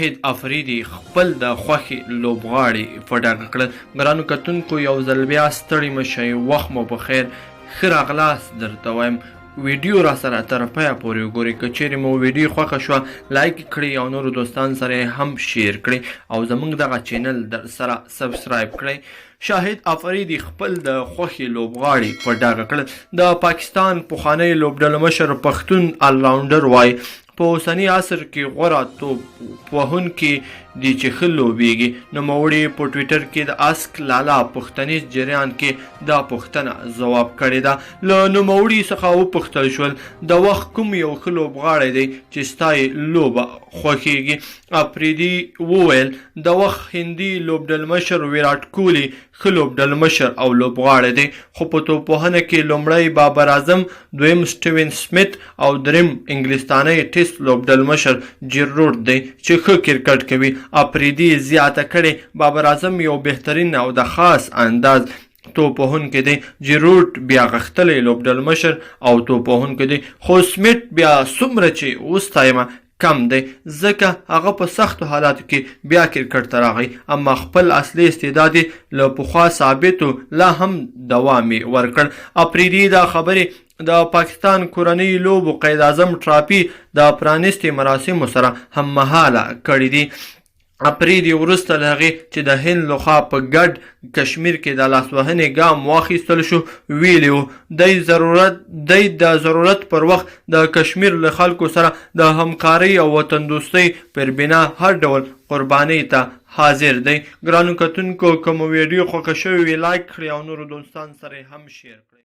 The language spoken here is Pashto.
شاهد افریدي خپل د خوښې لوبغاړي په ډاګه کړل. ګرانو کتونکو یو ځل بیا ستړي مه شئ، وخت مو په خیر. ښه راغلاست درته وایم. ویډیو را سره تر پایه پورې وګورئ. که چیرې مو ویډیو خوښه شوه لایک کړئ او نورو دوستانو سره هم شیر کړئ او زموږ دغه چینل در سره سبسکرایب کړئ. شاهد افریدي خپل د خوښې لوبغاړي په ډاګه کړل. د پاکستان پخوانی لوبډله مشر پښتون الراونډر وایي په اوسني عصر کې غوره توپ وهونکي دي چې ښه لوبیږي. نوموړي په ټویټر کې د اسک لالا پوښتنیز جریان کې دا پوښتنه ځواب کړې ده. له نوموړي څخه وپوښتل شول د وخت کوم یو ښه لوبغاړی دی چې ستا یې لوبه خوښیږي. افریدي وویل د وخت هندي لوبډلمشر ویراټ کوهلي ښه لوبډلمشر او لوبغاړی دی، خو په توپوهنه کې لومړی بابر اعظم، دویم سټیون سمیت او دریم انګلستانی ټیسټ لوبډلمشر جیروډ دی چې ښه کرکټ کوي. افریدي زیاته کړې بابر اعظم یو بهترین او د خاص انداز توپ وهونکی دی، جیروډ بیا غښتلی لوبډلمشر او توپ وهونکی دی، خو سمیت بیا څومره چې وستایمه کم دی ځکه هغه په سختو حالاتو کې بیا کرکټ ته راغی، اما خپل اصلي استعداد له پخوا ثابتو لا هم دوام یې ورکړ. افریدي دا خبرې د پاکستان کورنۍ لوبو قید اعظم ټرافي د پرانیستې مراسمو سره هممهاله کړي دي. افریدي وروسته له هغې چې د هند لخوا په ګډ کشمیر کې د لاسوهنې ګام واخیستل شو ویلي و دی د ضرورت پر وخت د کشمیر له خلکو سره د همکارۍ او وطن دوستۍ پر بنا هر ډول قربانۍ ته حاضر دی. ګرانو کتونکو که مو ویډیو خوښه شوې وي لایک کړئ او نورو دوستانو سره هم شیر کړئ.